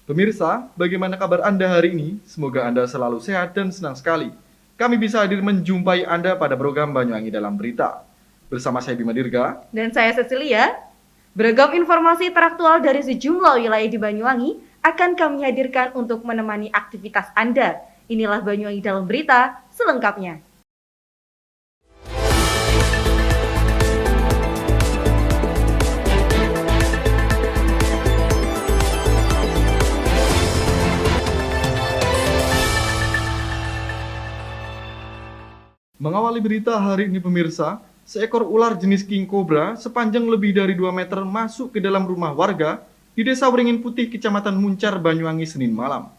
Pemirsa, bagaimana kabar Anda hari ini? Semoga Anda selalu sehat dan senang sekali. Kami bisa hadir menjumpai Anda pada program Banyuwangi Dalam Berita. Bersama saya Bima Dirga. Dan saya Cecilia. Beragam informasi teraktual dari sejumlah wilayah di Banyuwangi akan kami hadirkan untuk menemani aktivitas Anda. Inilah Banyuwangi Dalam Berita selengkapnya. Mengawali berita hari ini pemirsa, seekor ular jenis king cobra sepanjang lebih dari 2 meter masuk ke dalam rumah warga di Desa Wringin Putih, Kecamatan Muncar, Banyuwangi, Senin malam.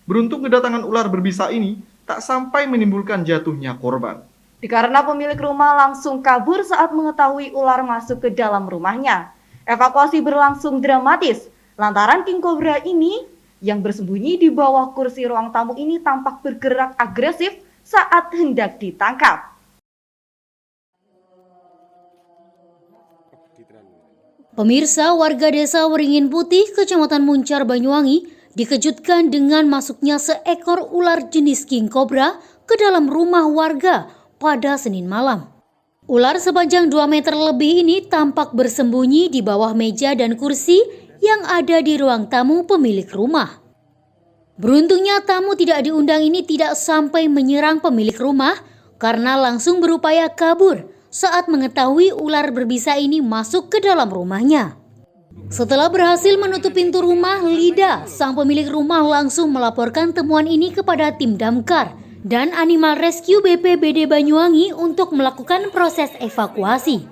Beruntung kedatangan ular berbisa ini tak sampai menimbulkan jatuhnya korban. Karena pemilik rumah langsung kabur saat mengetahui ular masuk ke dalam rumahnya. Evakuasi berlangsung dramatis, lantaran king cobra ini yang bersembunyi di bawah kursi ruang tamu ini tampak bergerak agresif saat hendak ditangkap. Pemirsa, warga Desa Wringin Putih, Kecamatan Muncar, Banyuwangi dikejutkan dengan masuknya seekor ular jenis king cobra ke dalam rumah warga pada Senin malam. Ular sepanjang 2 meter lebih ini tampak bersembunyi di bawah meja dan kursi yang ada di ruang tamu pemilik rumah. Beruntungnya tamu tidak diundang ini tidak sampai menyerang pemilik rumah karena langsung berupaya kabur saat mengetahui ular berbisa ini masuk ke dalam rumahnya. Setelah berhasil menutup pintu rumah, Lida, sang pemilik rumah langsung melaporkan temuan ini kepada tim damkar dan Animal Rescue BPBD Banyuwangi untuk melakukan proses evakuasi.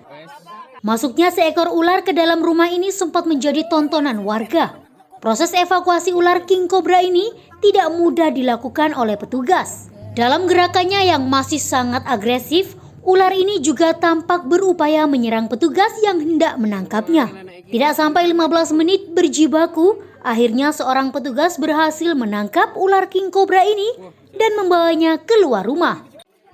Masuknya seekor ular ke dalam rumah ini sempat menjadi tontonan warga. Proses evakuasi ular king cobra ini tidak mudah dilakukan oleh petugas. Dalam gerakannya yang masih sangat agresif, ular ini juga tampak berupaya menyerang petugas yang hendak menangkapnya. Tidak sampai 15 menit berjibaku, akhirnya seorang petugas berhasil menangkap ular king cobra ini dan membawanya keluar rumah.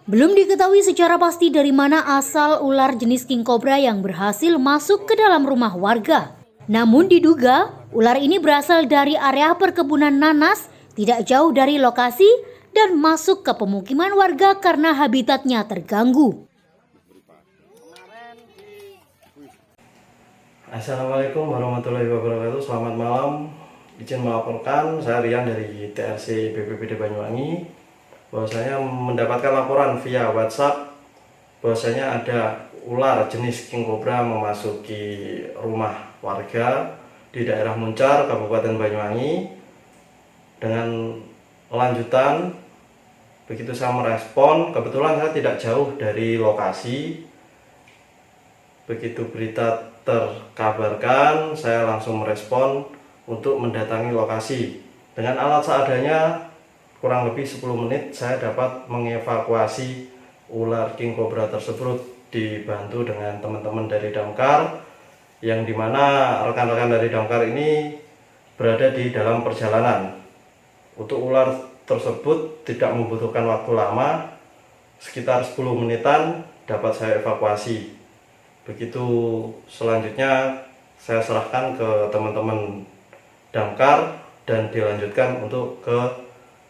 Belum diketahui secara pasti dari mana asal ular jenis king cobra yang berhasil masuk ke dalam rumah warga. Namun diduga ular ini berasal dari area perkebunan nanas tidak jauh dari lokasi dan masuk ke pemukiman warga karena habitatnya terganggu. Assalamualaikum warahmatullahi wabarakatuh. Selamat malam. Izin melaporkan, saya Rian dari TRC BPBD Banyuwangi bahwasanya mendapatkan laporan via WhatsApp bahwasanya ada ular jenis king cobra memasuki rumah warga di daerah Muncar, Kabupaten Banyuwangi. Dengan lanjutan, begitu saya merespon, kebetulan saya tidak jauh dari lokasi. Begitu berita terkabarkan, saya langsung merespon untuk mendatangi lokasi. Dengan alat seadanya, kurang lebih 10 menit saya dapat mengevakuasi ular king cobra tersebut, dibantu dengan teman-teman dari damkar, yang dimana rekan-rekan dari damkar ini berada di dalam perjalanan. Untuk ular tersebut tidak membutuhkan waktu lama, sekitar 10 menitan dapat saya evakuasi. Begitu selanjutnya saya serahkan ke teman-teman damkar dan dilanjutkan untuk ke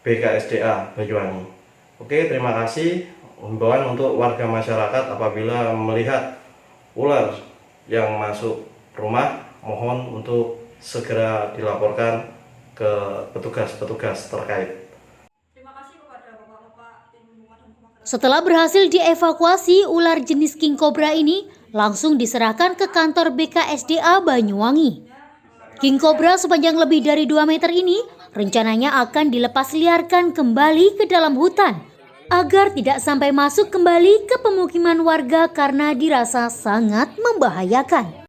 BKSDA Banyuwangi. Oke, terima kasih. Himbauan untuk warga masyarakat apabila melihat ular yang masuk rumah, mohon untuk segera dilaporkan ke petugas-petugas terkait. Setelah berhasil dievakuasi, ular jenis king cobra ini langsung diserahkan ke kantor BKSDA Banyuwangi. King cobra sepanjang lebih dari 2 meter ini rencananya akan dilepas liarkan kembali ke dalam hutan agar tidak sampai masuk kembali ke pemukiman warga karena dirasa sangat membahayakan.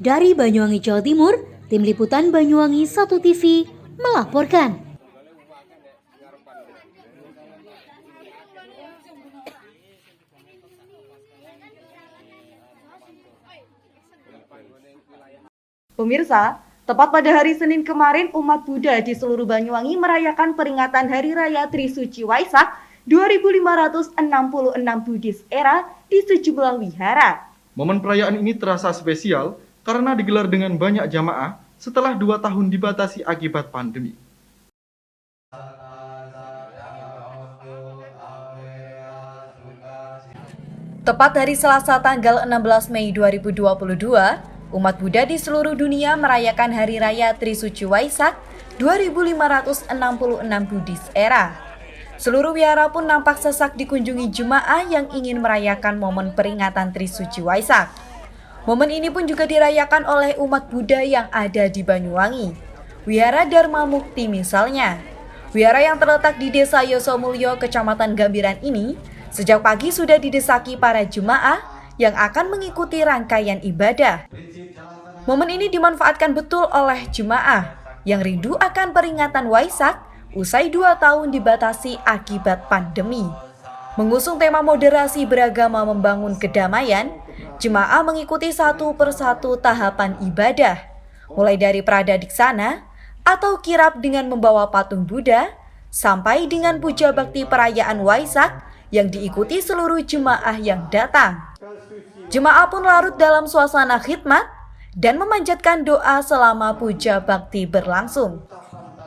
Dari Banyuwangi, Jawa Timur, Tim Liputan Banyuwangi 1 TV melaporkan. Pemirsa, tepat pada hari Senin kemarin, umat Buddha di seluruh Banyuwangi merayakan peringatan Hari Raya Trisuci Waisak 2566 Buddhis era di sejumlah wihara. Momen perayaan ini terasa spesial karena digelar dengan banyak jamaah setelah 2 tahun dibatasi akibat pandemi. Tepat hari Selasa tanggal 16 Mei 2022, umat Buddha di seluruh dunia merayakan Hari Raya Trisuci Waisak 2566 Buddhis Era. Seluruh wihara pun nampak sesak dikunjungi jemaah yang ingin merayakan momen peringatan Trisuci Waisak. Momen ini pun juga dirayakan oleh umat Buddha yang ada di Banyuwangi. Wihara Dharma Mukti misalnya. Wihara yang terletak di Desa Yosomulyo, Kecamatan Gambiran ini, sejak pagi sudah didesaki para jemaah yang akan mengikuti rangkaian ibadah. Momen ini dimanfaatkan betul oleh jemaah yang rindu akan peringatan Waisak usai 2 tahun dibatasi akibat pandemi. Mengusung tema moderasi beragama membangun kedamaian, jemaah mengikuti satu persatu tahapan ibadah, mulai dari pradadiksana atau kirap dengan membawa patung Buddha, sampai dengan puja bakti perayaan Waisak yang diikuti seluruh jemaah yang datang. Jemaah pun larut dalam suasana khidmat dan memanjatkan doa selama puja bakti berlangsung.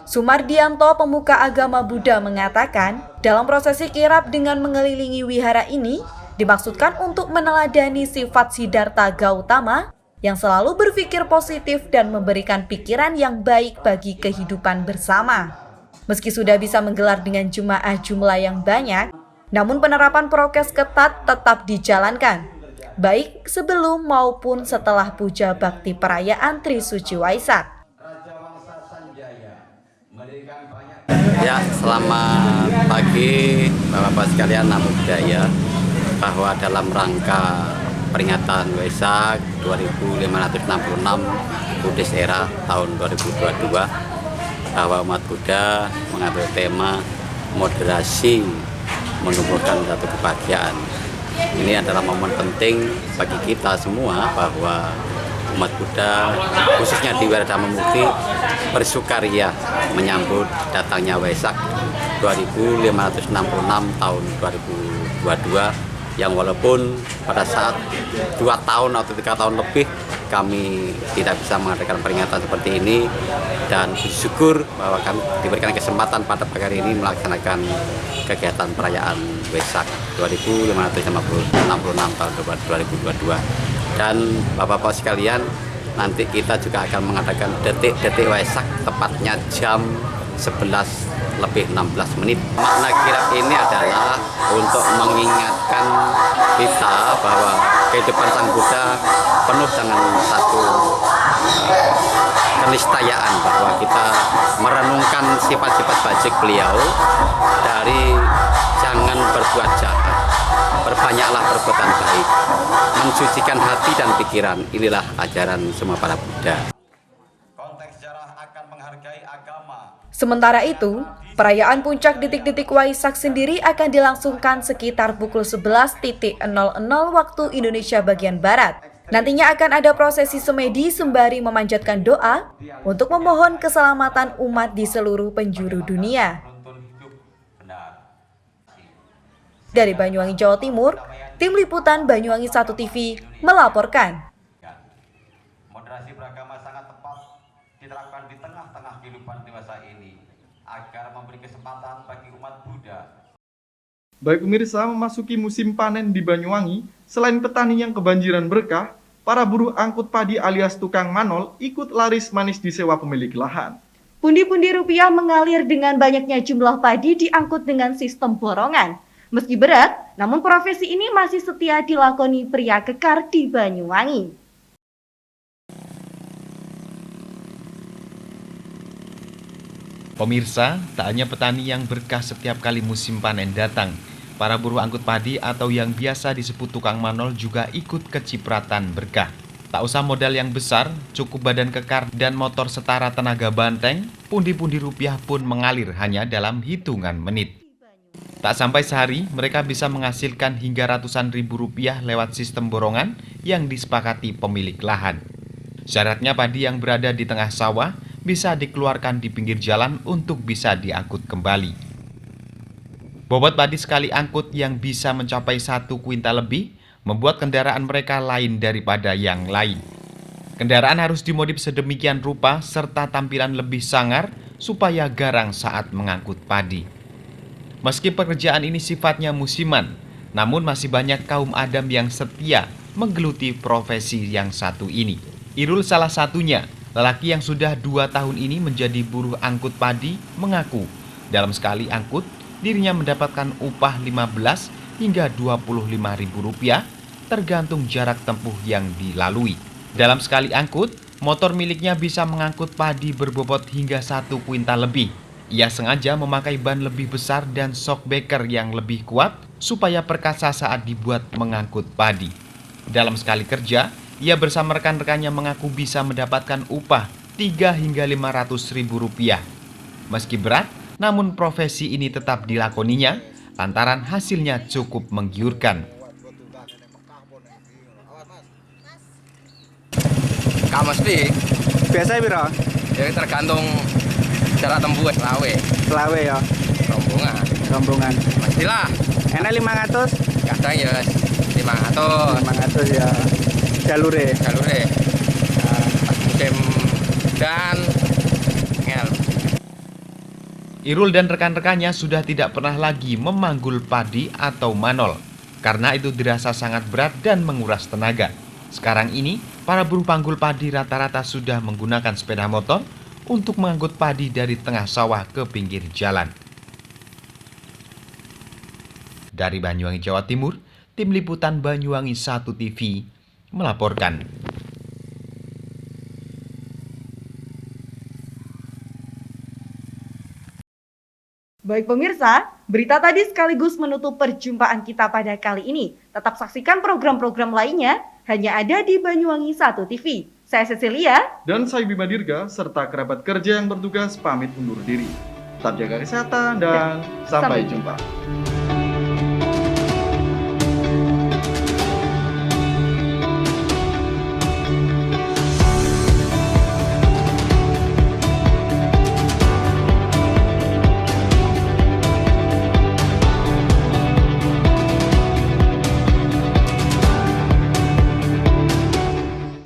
Sumardianto, pemuka agama Buddha, mengatakan dalam prosesi kirap dengan mengelilingi wihara ini dimaksudkan untuk meneladani sifat Siddhartha Gautama yang selalu berpikir positif dan memberikan pikiran yang baik bagi kehidupan bersama. Meski sudah bisa menggelar dengan jemaah jumlah yang banyak, namun penerapan prokes ketat tetap dijalankan, baik sebelum maupun setelah puja bakti perayaan Trisuci Waisak. Ya, selamat pagi Bapak-Bapak sekalian, namo buddhaya, bahwa dalam rangka peringatan Waisak 2566 Buddhis Era tahun 2022, bahwa umat Buddha mengambil tema moderasi menumbuhkan satu kebahagiaan. Ini adalah momen penting bagi kita semua, bahwa umat Buddha khususnya di Wihara Dharma Mukti bersukaria menyambut datangnya Waisak 2566 tahun 2022, yang walaupun pada saat 2 tahun atau 3 tahun lebih kami tidak bisa mengadakan peringatan seperti ini, dan bersyukur bahwa kami diberikan kesempatan pada pagi hari ini melaksanakan kegiatan perayaan Waisak 2566 tahun 2022. Dan Bapak-Bapak sekalian, nanti kita juga akan mengadakan detik-detik Waisak tepatnya jam 11:16. Makna kirap ini adalah untuk mengingatkan kita bahwa kehidupan Sang Buddha penuh dengan satu keniscayaan, bahwa kita merenungkan sifat-sifat bajik beliau dari jangan berbuat jahat, berbanyaklah perbuatan baik, mensucikan hati dan pikiran. Inilah ajaran semua para Buddha. Sementara itu, perayaan puncak detik-detik Waisak sendiri akan dilangsungkan sekitar pukul 11.00 waktu Indonesia bagian Barat. Nantinya akan ada prosesi semedi sembari memanjatkan doa untuk memohon keselamatan umat di seluruh penjuru dunia. Dari Banyuwangi, Jawa Timur, Tim Liputan Banyuwangi 1 TV melaporkan. Moderasi beragama sangat tepat diterapkan di tengah-tengah kehidupan dewasa ini agar memberi kesempatan bagi umat Buddha. Baik pemirsa, memasuki musim panen di Banyuwangi, selain petani yang kebanjiran berkah, para buruh angkut padi alias tukang manol ikut laris manis disewa pemilik lahan. Pundi-pundi rupiah mengalir dengan banyaknya jumlah padi diangkut dengan sistem borongan. Meski berat, namun profesi ini masih setia dilakoni pria kekar di Banyuwangi. Pemirsa, tak hanya petani yang berkah setiap kali musim panen datang, para buruh angkut padi atau yang biasa disebut tukang manol juga ikut kecipratan berkah. Tak usah modal yang besar, cukup badan kekar dan motor setara tenaga banteng, pundi-pundi rupiah pun mengalir hanya dalam hitungan menit. Tak sampai sehari, mereka bisa menghasilkan hingga ratusan ribu rupiah lewat sistem borongan yang disepakati pemilik lahan. Syaratnya padi yang berada di tengah sawah bisa dikeluarkan di pinggir jalan untuk bisa diangkut kembali. Bobot padi sekali angkut yang bisa mencapai 1 kuintal lebih membuat kendaraan mereka lain daripada yang lain. Kendaraan harus dimodif sedemikian rupa serta tampilan lebih sangar supaya garang saat mengangkut padi. Meski pekerjaan ini sifatnya musiman, namun masih banyak kaum adam yang setia menggeluti profesi yang satu ini. Irul salah satunya, lelaki yang sudah 2 tahun ini menjadi buruh angkut padi, mengaku dalam sekali angkut dirinya mendapatkan upah 15 hingga 25 ribu rupiah tergantung jarak tempuh yang dilalui. Dalam sekali angkut, motor miliknya bisa mengangkut padi berbobot hingga 1 kuintal lebih. Ia sengaja memakai ban lebih besar dan shockbreaker yang lebih kuat supaya perkasa saat dibuat mengangkut padi. Dalam sekali kerja, ia bersama rekan-rekannya mengaku bisa mendapatkan upah 3 hingga 500 ribu rupiah. Meski berat, namun profesi ini tetap dilakoninya lantaran hasilnya cukup menggiurkan. Gak mesti. Biasa piro? Ya tergantung jarak tempuh Selawe ya. Rombongan. Pastilah. Enak 500? Kadang ya 500. 500 ya. Jalure. Pas musim dan ngel. Irul dan rekan-rekannya sudah tidak pernah lagi memanggul padi atau manol karena itu dirasa sangat berat dan menguras tenaga. Sekarang ini, para buruh panggul padi rata-rata sudah menggunakan sepeda motor untuk mengangkut padi dari tengah sawah ke pinggir jalan. Dari Banyuwangi, Jawa Timur, Tim Liputan Banyuwangi 1 TV melaporkan. Baik pemirsa, berita tadi sekaligus menutup perjumpaan kita pada kali ini. Tetap saksikan program-program lainnya hanya ada di Banyuwangi 1 TV. Saya Cecilia. Dan saya Bima Dirga, serta kerabat kerja yang bertugas pamit undur diri. Tetap jaga kesehatan dan sampai jumpa.